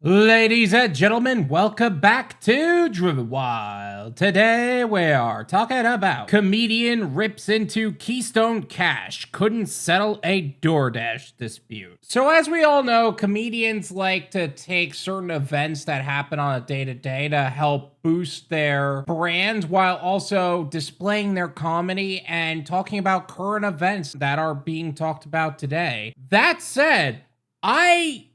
Ladies and gentlemen, welcome back to Driven Wild. Today we are talking about comedian rips into Keystone Kash, couldn't settle a DoorDash dispute. So as we all know, comedians like to take certain events that happen on a day-to-day to help boost their brand while also displaying their comedy and talking about current events that are being talked about today. That said, I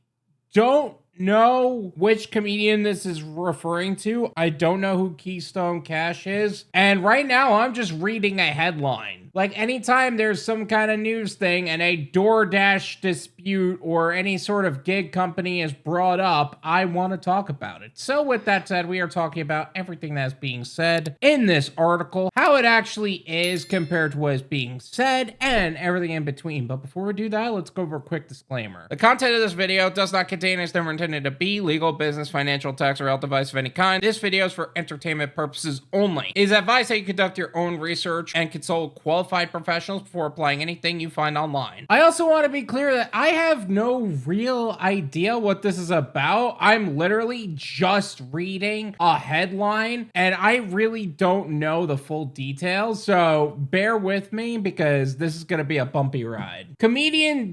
don't know which comedian this is referring to. I don't know who Keystone Kash is. And right now I'm just reading a headline. Like anytime there's some kind of news thing and a DoorDash dispute or any sort of gig company is brought up, I want to talk about it. So with that said, we are talking about everything that's being said in this article, how it actually is compared to what is being said, and everything in between. But before we do that, let's go over a quick disclaimer. The content of this video does not contain as never intended to be legal, business, financial, tax, or health advice of any kind. This video is for entertainment purposes only. It is advised that you conduct your own research and consult qualified professionals before applying anything you find online. I also want to be clear that I have no real idea what this is about. I'm literally just reading a headline and I really don't know the full details, so bear with me because this is going to be a bumpy ride. Comedian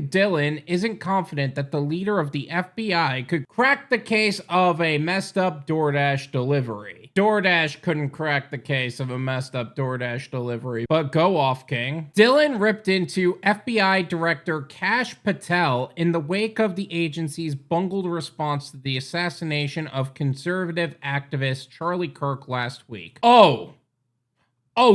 Dillon isn't confident that the leader of the FBI could crack the case of a messed up DoorDash delivery. DoorDash couldn't crack the case of a messed up DoorDash delivery, but go off, King. Dillon ripped into FBI Director Kash Patel in the wake of the agency's bungled response to the assassination of conservative activist Charlie Kirk last week. Oh,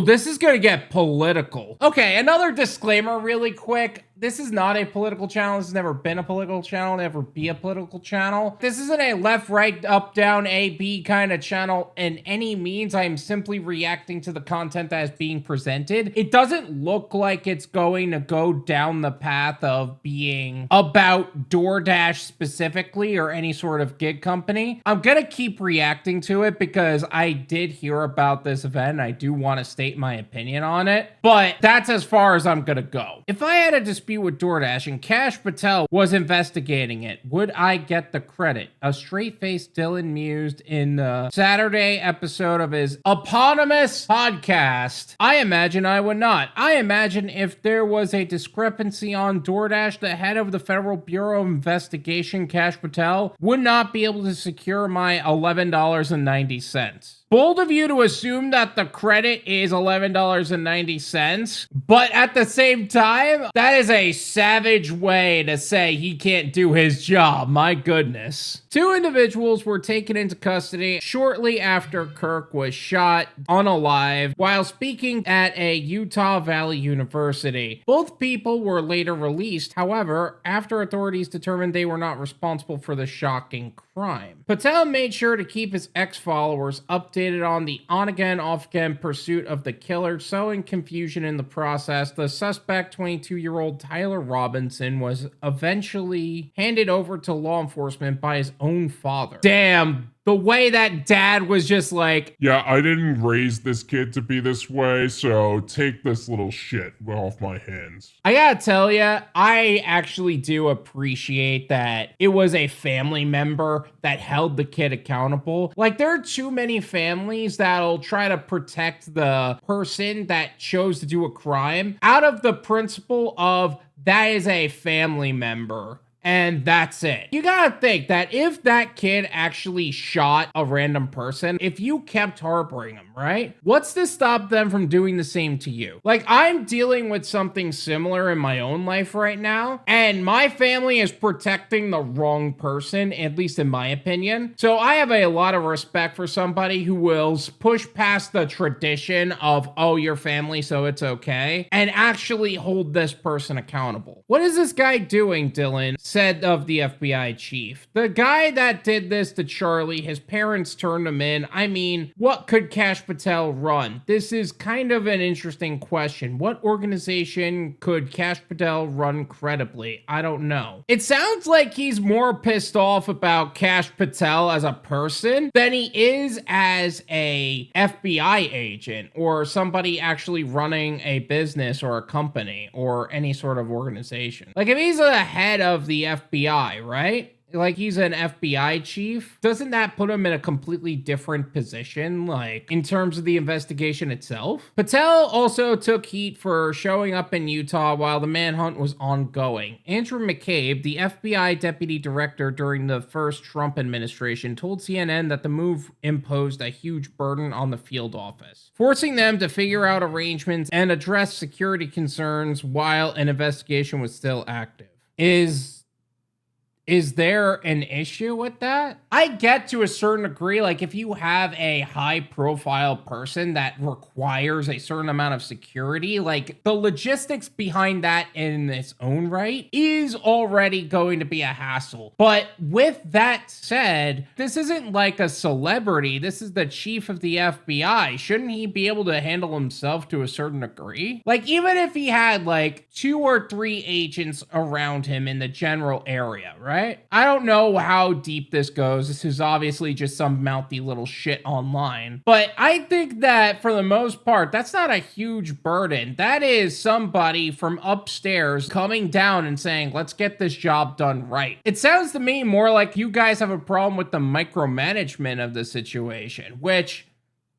this is gonna get political. Okay, another disclaimer really quick. This is not a political channel. This has never been a political channel, never be a political channel. This isn't a left, right, up, down, A, B kind of channel in any means. I am simply reacting to the content that is being presented. It doesn't look like it's going to go down the path of being about DoorDash specifically or any sort of gig company. I'm gonna keep reacting to it because I did hear about this event. I do want to state my opinion on it, but that's as far as I'm gonna go. If I had a dispute with DoorDash and Kash Patel was investigating it, would I get the credit? A straight-faced Dillon mused in the Saturday episode of his eponymous podcast. I imagine I would not. I imagine if there was a discrepancy on DoorDash, the head of the Federal Bureau of Investigation, Kash Patel, would not be able to secure my $11.90. Bold of you to assume that the credit is $11.90, but at the same time, that is a savage way to say he can't do his job. My goodness. Two individuals were taken into custody shortly after Kirk was shot unalive while speaking at a Utah Valley University. Both people were later released, however, after authorities determined they were not responsible for the shocking crime. Patel made sure to keep his ex-followers updated on the on-again, off-again pursuit of the killer, sowing confusion in the process. The suspect, 22-year-old Tyler Robinson, was eventually handed over to law enforcement by his own father. Damn. The way that dad was just like, yeah, I didn't raise this kid to be this way, so take this little shit off my hands. I gotta tell you, I actually do appreciate that it was a family member that held the kid accountable. Like, there are too many families that'll try to protect the person that chose to do a crime out of the principle of that is a family member. And that's it. You gotta think that if that kid actually shot a random person, if you kept harboring him, right? What's to stop them from doing the same to you? Like, I'm dealing with something similar in my own life right now, and my family is protecting the wrong person, at least in my opinion. So I have a lot of respect for somebody who will push past the tradition of, oh, your family, so it's okay, and actually hold this person accountable. What is this guy doing, Dillon? Said of the FBI chief. The guy that did this to Charlie, his parents turned him in. I mean, what could Kash Patel run? This is kind of an interesting question. What organization could Kash Patel run credibly? I don't know. It sounds like he's more pissed off about Kash Patel as a person than he is as a FBI agent or somebody actually running a business or a company or any sort of organization. Like, if he's the head of the FBI, right? Like, he's an FBI chief. Doesn't that put him in a completely different position, like, in terms of the investigation itself? Patel also took heat for showing up in Utah while the manhunt was ongoing. Andrew McCabe, the FBI deputy director during the first Trump administration, told CNN that the move imposed a huge burden on the field office, forcing them to figure out arrangements and address security concerns while an investigation was still active. Is there an issue with that? I get to a certain degree, like if you have a high profile person that requires a certain amount of security, like the logistics behind that in its own right is already going to be a hassle. But with that said, this isn't like a celebrity. This is the chief of the FBI. Shouldn't he be able to handle himself to a certain degree? Like, even if he had like 2 or 3 agents around him in the general area, right? I don't know how deep this goes. This is obviously just some mouthy little shit online. But I think that for the most part, that's not a huge burden. That is somebody from upstairs coming down and saying, let's get this job done right. It sounds to me more like you guys have a problem with the micromanagement of the situation, which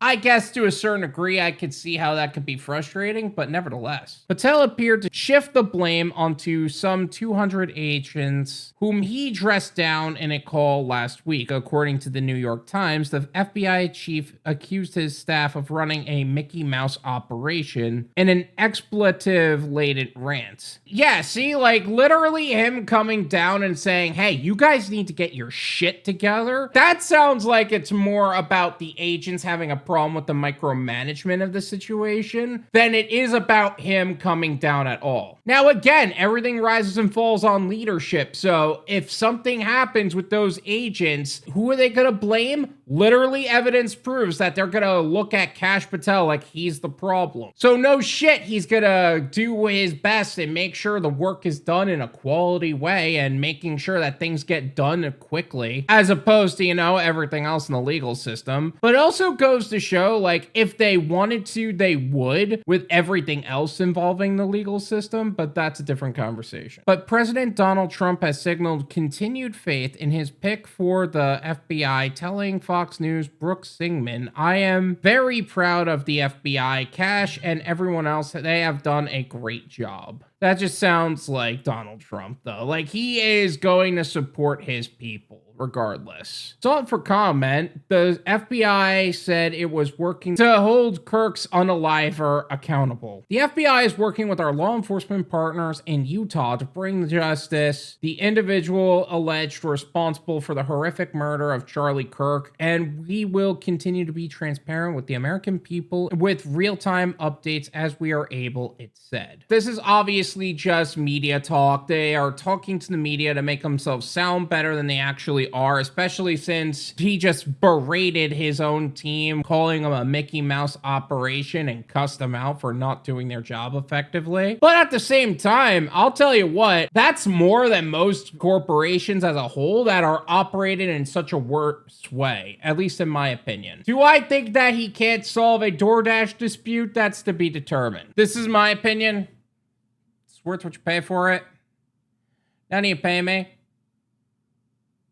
I guess to a certain degree, I could see how that could be frustrating, but nevertheless. Patel appeared to shift the blame onto some 200 agents whom he dressed down in a call last week. According to the New York Times, the FBI chief accused his staff of running a Mickey Mouse operation in an expletive-laden rant. Yeah, see, like literally him coming down and saying, hey, you guys need to get your shit together. That sounds like it's more about the agents having a problem with the micromanagement of the situation than it is about him coming down at all. Now, again, everything rises and falls on leadership. So if something happens with those agents, who are they going to blame? Literally, evidence proves that they're going to look at Kash Patel like he's the problem. So no shit, he's going to do his best and make sure the work is done in a quality way and making sure that things get done quickly, as opposed to, you know, everything else in the legal system. But it also goes to show, like, if they wanted to, they would with everything else involving the legal system, but that's a different conversation. But President Donald Trump has signaled continued faith in his pick for the FBI, telling Fox News' Brooke Singman, I am very proud of the FBI, Kash, and everyone else. They have done a great job. That just sounds like Donald Trump, though. Like, he is going to support his people regardless. So on for comment, the FBI said it was working to hold Kirk's unaliver accountable. The FBI is working with our law enforcement partners in Utah to bring to justice the individual alleged responsible for the horrific murder of Charlie Kirk, and we will continue to be transparent with the American people with real-time updates as we are able, it said. This is obviously just media talk. They are talking to the media to make themselves sound better than they actually are, especially since he just berated his own team, calling them a Mickey Mouse operation and cussed them out for not doing their job effectively. But at the same time, I'll tell you what, that's more than most corporations as a whole that are operated in such a worse way, at least in my opinion. Do I think that he can't solve a DoorDash dispute? That's to be determined. This is my opinion. It's worth what you pay for it. Now you pay me.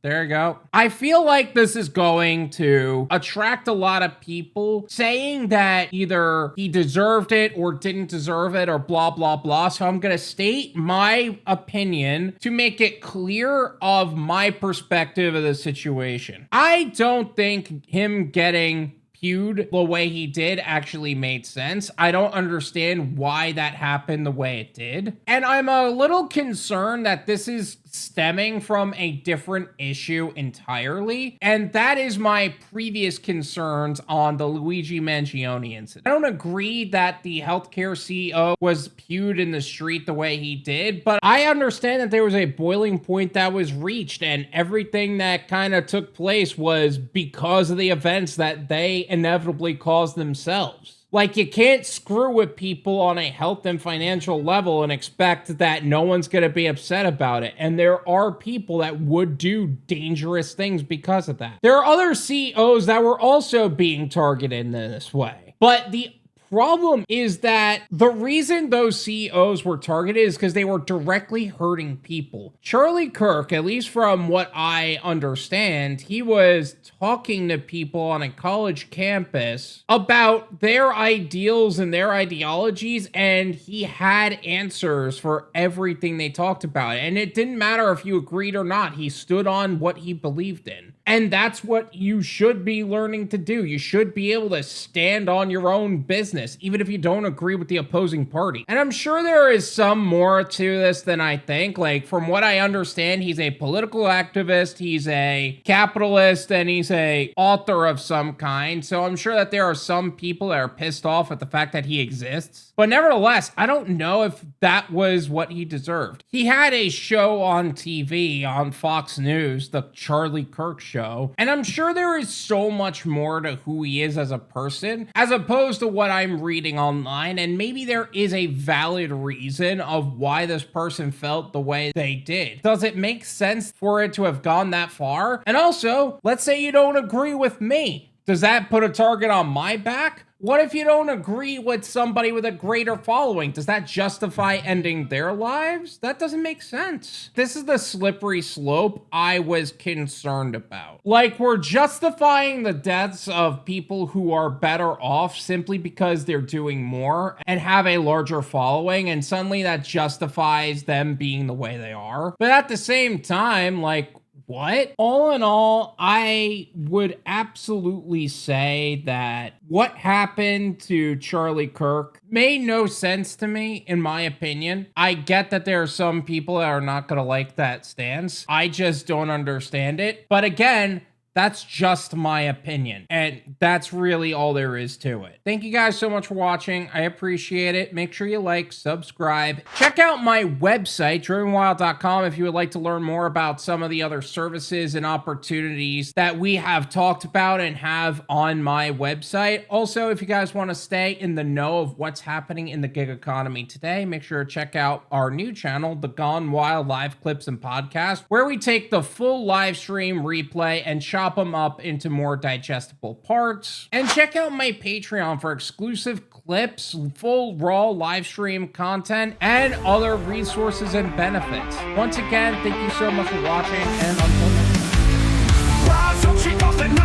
There you go. I feel like this is going to attract a lot of people saying that either he deserved it or didn't deserve it or blah, blah, blah. So I'm going to state my opinion to make it clear of my perspective of the situation. I don't think him getting the way he did actually made sense. I don't understand why that happened the way it did. And I'm a little concerned that this is stemming from a different issue entirely. And that is my previous concerns on the Luigi Mangione incident. I don't agree that the healthcare CEO was pewed in the street the way he did, but I understand that there was a boiling point that was reached, and everything that kind of took place was because of the events that they inevitably caused themselves. Like, you can't screw with people on a health and financial level and expect that no one's going to be upset about it. And there are people that would do dangerous things because of that. There are other CEOs that were also being targeted in this way. But the problem is that the reason those CEOs were targeted is because they were directly hurting people. Charlie Kirk, at least from what I understand, he was talking to people on a college campus about their ideals and their ideologies, and he had answers for everything they talked about. And it didn't matter if you agreed or not. He stood on what he believed in. And that's what you should be learning to do. You should be able to stand on your own business, even if you don't agree with the opposing party. And I'm sure there is some more to this than I think. Like, from what I understand, he's a political activist, he's a capitalist, and he's a author of some kind. So I'm sure that there are some people that are pissed off at the fact that he exists. But nevertheless, I don't know if that was what he deserved. He had a show on TV on Fox News, the Charlie Kirk show, and I'm sure there is so much more to who he is as a person, as opposed to what I'm reading online, and maybe there is a valid reason of why this person felt the way they did. Does it make sense for it to have gone that far? And also, let's say you don't agree with me. Does that put a target on my back? What if you don't agree with somebody with a greater following? Does that justify ending their lives? That doesn't make sense. This is the slippery slope I was concerned about. Like, we're justifying the deaths of people who are better off simply because they're doing more and have a larger following, and suddenly that justifies them being the way they are. But at the same time, like, what? All in all, I would absolutely say that what happened to Charlie Kirk made no sense to me, in my opinion. I get that there are some people that are not going to like that stance. I just don't understand it. But again, that's just my opinion, and that's really all there is to it. Thank you guys so much for watching. I appreciate it. Make sure you like, subscribe. Check out my website, drivenwyld.com, if you would like to learn more about some of the other services and opportunities that we have talked about and have on my website. Also, if you guys want to stay in the know of what's happening in the gig economy today, make sure to check out our new channel, the Gone Wild Live Clips and Podcast, where we take the full live stream replay and chop them up into more digestible parts. And check out my Patreon for exclusive clips, full raw live stream content, and other resources and benefits. Once again, thank you so much for watching, and until next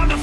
time.